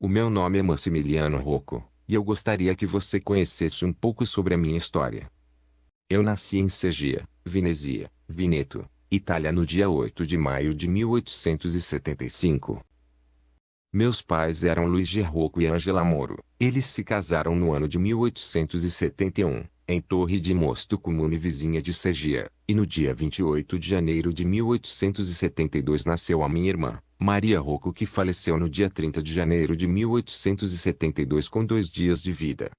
O meu nome é Massimiliano Rocco, e eu gostaria que você conhecesse um pouco sobre a minha história. Eu nasci em Segia, Venezia, Veneto, Itália no dia 8 de maio de 1875. Meus pais eram Luigi Rocco e Angela Moro. Eles se casaram no ano de 1871, em Torre de Mosto comune vizinha de Segia, e no dia 28 de janeiro de 1872 nasceu a minha irmã, Maria Rocco, que faleceu no dia 30 de janeiro de 1872 com 2 dias de vida.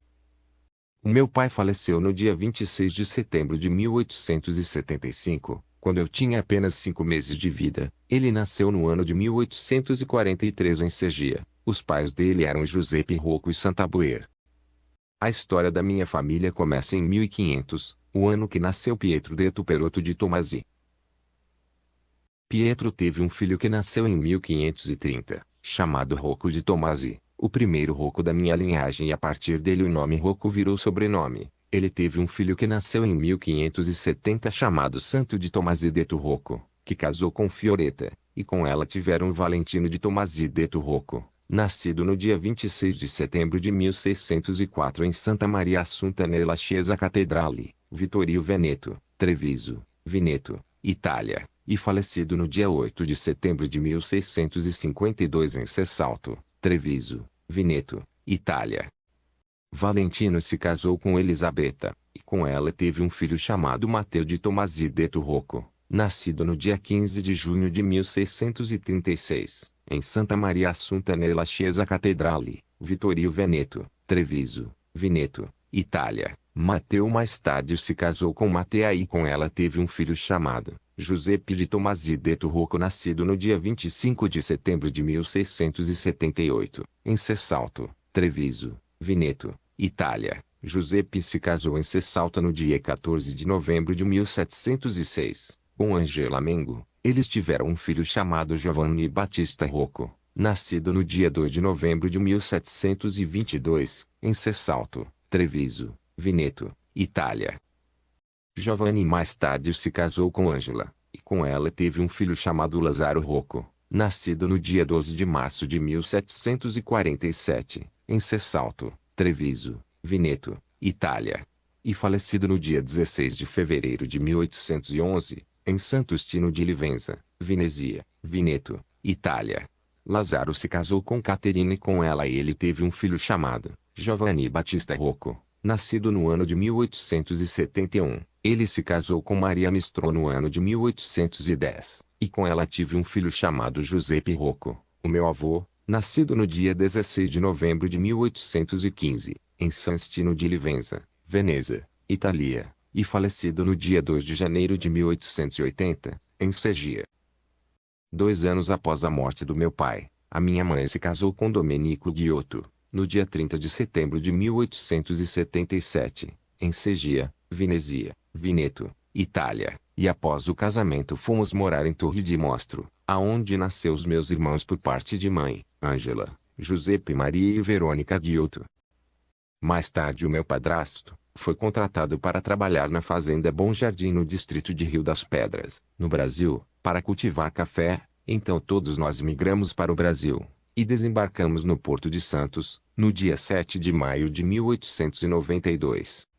O meu pai faleceu no dia 26 de setembro de 1875, quando eu tinha apenas 5 meses de vida. Ele nasceu no ano de 1843 em Segia. Os pais dele eram Giuseppe Rocco e Santa Buer. A história da minha família começa em 1500, o ano que nasceu Pietro Detto Perotto di Tomasi. Pietro teve um filho que nasceu em 1530, chamado Rocco di Tomasi, o primeiro Rocco da minha linhagem, e a partir dele o nome Rocco virou sobrenome. Ele teve um filho que nasceu em 1570 chamado Santo di Tomasi Detto Rocco, que casou com Fioretta, e com ela tiveram Valentino di Tomasi Detto Rocco, nascido no dia 26 de setembro de 1604 em Santa Maria Assunta nella Chiesa Cattedrale, Vittorio Veneto, Treviso, Veneto, Itália, e falecido no dia 8 de setembro de 1652 em Cessalto, Treviso, Veneto, Itália. Valentino se casou com Elisabetta, e com ela teve um filho chamado Matteo di Tomasi Detto Rocco, nascido no dia 15 de junho de 1636, em Santa Maria Assunta nella Chiesa Cattedrale, Vittorio Veneto, Treviso, Veneto, Itália. Matteo mais tarde se casou com Mattea e com ela teve um filho chamado Giuseppe di Tomasi Detto Rocco, nascido no dia 25 de setembro de 1678, em Cessalto, Treviso, Veneto, Itália. Giuseppe se casou em Cessalta no dia 14 de novembro de 1706, com Angela Mengo. Eles tiveram um filho chamado Giovanni Battista Rocco, nascido no dia 2 de novembro de 1722, em Cessalto, Treviso, Veneto, Itália. Giovanni mais tarde se casou com Angela, e com ela teve um filho chamado Lazzaro Rocco, nascido no dia 12 de março de 1747, em Cessalto, Treviso, Veneto, Itália. E falecido no dia 16 de fevereiro de 1811, em Sant'Ustino di Livenza, Venezia, Veneto, Itália. Lazzaro se casou com Caterina e com ela ele teve um filho chamado Giovanni Battista Rocco, nascido no ano de 1871. Ele se casou com Maria Mistro no ano de 1810, e com ela tive um filho chamado Giuseppe Rocco, o meu avô, nascido no dia 16 de novembro de 1815, em Sant'Ustino di Livenza, Veneza, Itália, e falecido no dia 2 de janeiro de 1880, em Segia. 2 anos após a morte do meu pai, a minha mãe se casou com Domenico Ghiotto, no dia 30 de setembro de 1877, em Segia, Venezia, Veneto, Itália, e após o casamento fomos morar em Torre de Mostro, aonde nasceu os meus irmãos por parte de mãe, Angela, Giuseppe Maria e Verônica Ghiotto. Mais tarde o meu padrasto foi contratado para trabalhar na fazenda Bom Jardim no distrito de Rio das Pedras, no Brasil, para cultivar café. Então todos nós migramos para o Brasil, e desembarcamos no Porto de Santos, no dia 7 de maio de 1892.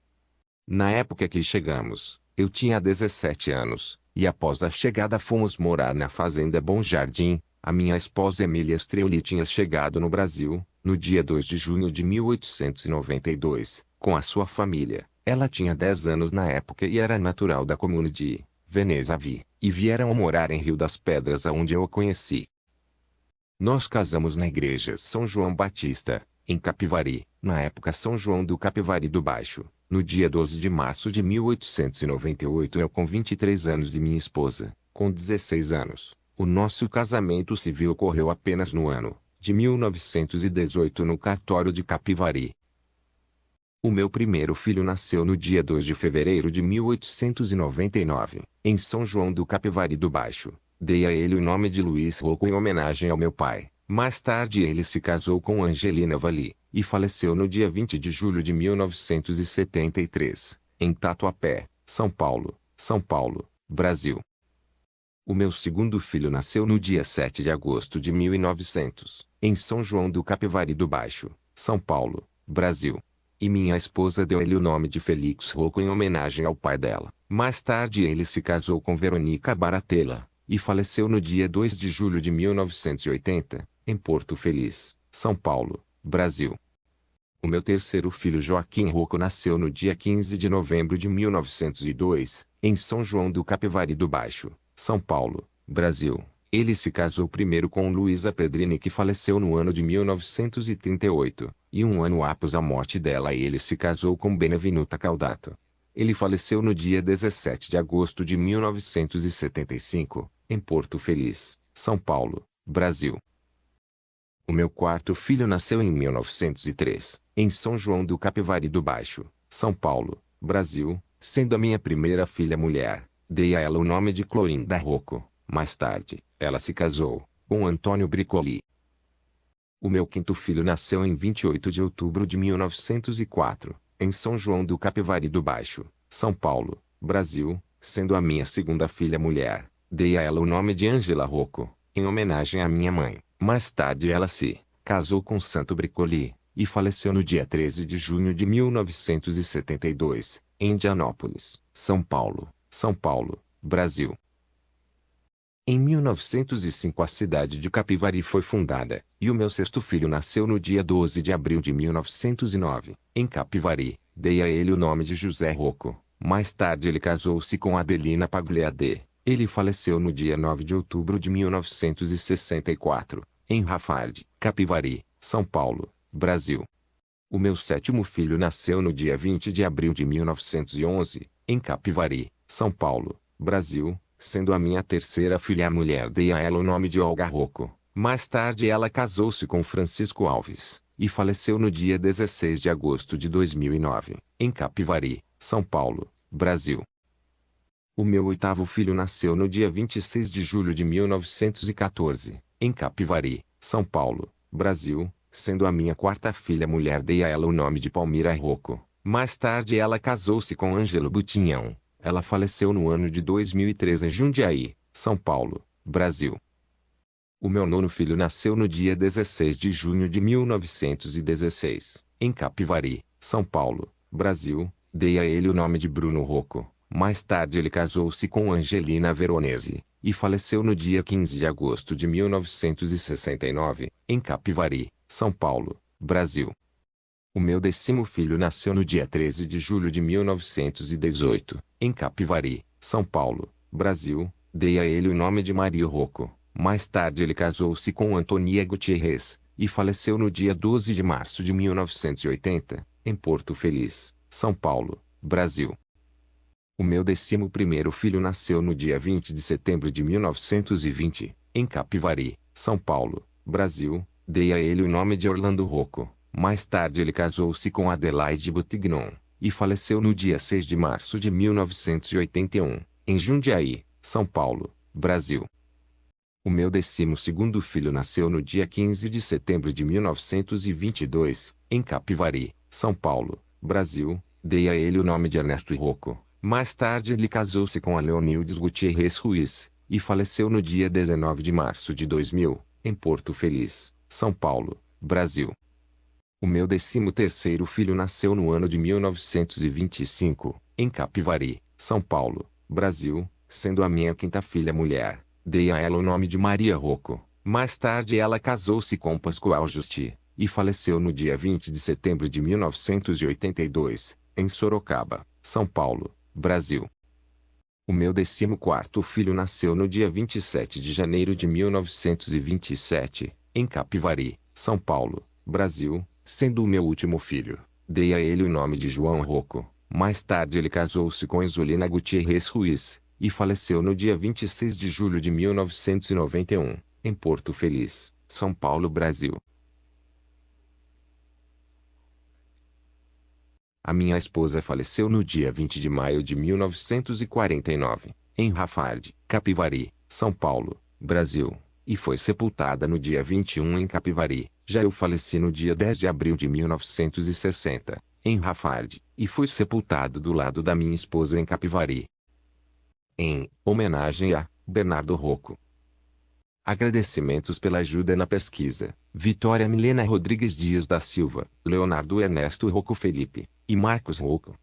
Na época que chegamos, eu tinha 17 anos, e após a chegada fomos morar na fazenda Bom Jardim. A minha esposa Emília Streuli tinha chegado no Brasil, no dia 2 de junho de 1892, com a sua família. Ela tinha 10 anos na época e era natural da comune de Veneza e vieram morar em Rio das Pedras, aonde eu a conheci. Nós casamos na igreja São João Batista, em Capivari, na época São João do Capivari do Baixo, no dia 12 de março de 1898, eu com 23 anos e minha esposa, com 16 anos. O nosso casamento civil ocorreu apenas no ano de 1918 no cartório de Capivari. O meu primeiro filho nasceu no dia 2 de fevereiro de 1899, em São João do Capivari do Baixo. Dei a ele o nome de Luiz Rocco em homenagem ao meu pai. Mais tarde ele se casou com Angelina Valli, e faleceu no dia 20 de julho de 1973, em Tatuapé, São Paulo, Brasil. O meu segundo filho nasceu no dia 7 de agosto de 1900, em São João do Capivari do Baixo, São Paulo, Brasil. E minha esposa deu-lhe o nome de Félix Rocco em homenagem ao pai dela. Mais tarde ele se casou com Veronica Baratella, e faleceu no dia 2 de julho de 1980, em Porto Feliz, São Paulo, Brasil. O meu terceiro filho Joaquim Rocco nasceu no dia 15 de novembro de 1902, em São João do Capivari do Baixo, São Paulo, Brasil. Ele se casou primeiro com Luísa Pedrini, que faleceu no ano de 1938, e um ano após a morte dela ele se casou com Benevenuta Caldato. Ele faleceu no dia 17 de agosto de 1975, em Porto Feliz, São Paulo, Brasil. O meu quarto filho nasceu em 1903, em São João do Capivari do Baixo, São Paulo, Brasil, sendo a minha primeira filha mulher. Dei a ela o nome de Clorinda Rocco. Mais tarde, ela se casou com Antônio Bricoli. O meu quinto filho nasceu em 28 de outubro de 1904, em São João do Capivari do Baixo, São Paulo, Brasil, sendo a minha segunda filha mulher. Dei a ela o nome de Ângela Rocco, em homenagem à minha mãe. Mais tarde ela se casou com Santo Bricoli, e faleceu no dia 13 de junho de 1972, em Indianópolis, São Paulo, Brasil. Em 1905 a cidade de Capivari foi fundada, e o meu sexto filho nasceu no dia 12 de abril de 1909, em Capivari. Dei a ele o nome de José Rocco. Mais tarde ele casou-se com Adelina Pagliade. Ele faleceu no dia 9 de outubro de 1964, em Rafard, Capivari, São Paulo, Brasil. O meu sétimo filho nasceu no dia 20 de abril de 1911, em Capivari, São Paulo, Brasil, sendo a minha terceira filha mulher. Dei a ela o nome de Olga Rocco. Mais tarde ela casou-se com Francisco Alves, e faleceu no dia 16 de agosto de 2009, em Capivari, São Paulo, Brasil. O meu oitavo filho nasceu no dia 26 de julho de 1914, em Capivari, São Paulo, Brasil, sendo a minha quarta filha mulher. Dei a ela o nome de Palmira Rocco. Mais tarde ela casou-se com Ângelo Butinhão. Ela faleceu no ano de 2003 em Jundiaí, São Paulo, Brasil. O meu nono filho nasceu no dia 16 de junho de 1916, em Capivari, São Paulo, Brasil. Dei a ele o nome de Bruno Rocco. Mais tarde ele casou-se com Angelina Veronese, e faleceu no dia 15 de agosto de 1969, em Capivari, São Paulo, Brasil. O meu décimo filho nasceu no dia 13 de julho de 1918, em Capivari, São Paulo, Brasil. Dei a ele o nome de Mario Rocco. Mais tarde ele casou-se com Antonia Gutierrez, e faleceu no dia 12 de março de 1980, em Porto Feliz, São Paulo, Brasil. O meu 11º filho nasceu no dia 20 de setembro de 1920, em Capivari, São Paulo, Brasil. Dei a ele o nome de Orlando Rocco. Mais tarde ele casou-se com Adelaide Butignon, e faleceu no dia 6 de março de 1981, em Jundiaí, São Paulo, Brasil. O meu 12º filho nasceu no dia 15 de setembro de 1922, em Capivari, São Paulo, Brasil. Dei a ele o nome de Ernesto Rocco. Mais tarde ele casou-se com a Leonildes Gutierrez Ruiz, e faleceu no dia 19 de março de 2000, em Porto Feliz, São Paulo, Brasil. O meu 13º filho nasceu no ano de 1925, em Capivari, São Paulo, Brasil, sendo a minha quinta filha mulher. Dei a ela o nome de Maria Rocco. Mais tarde ela casou-se com Pascoal Justi, e faleceu no dia 20 de setembro de 1982, em Sorocaba, São Paulo, Brasil. O meu 14º filho nasceu no dia 27 de janeiro de 1927, em Capivari, São Paulo, Brasil, sendo o meu último filho. Dei a ele o nome de João Rocco. Mais tarde ele casou-se com Isolina Gutierrez Ruiz, e faleceu no dia 26 de julho de 1991, em Porto Feliz, São Paulo, Brasil. A minha esposa faleceu no dia 20 de maio de 1949, em Rafard, Capivari, São Paulo, Brasil, e foi sepultada no dia 21 em Capivari. Já eu faleci no dia 10 de abril de 1960, em Rafard, e fui sepultado do lado da minha esposa em Capivari. Em homenagem a Bernardo Rocco. Agradecimentos pela ajuda na pesquisa: Vitória Milena Rodrigues Dias da Silva, Leonardo Ernesto Rocco Felipe e Marcos Rocco.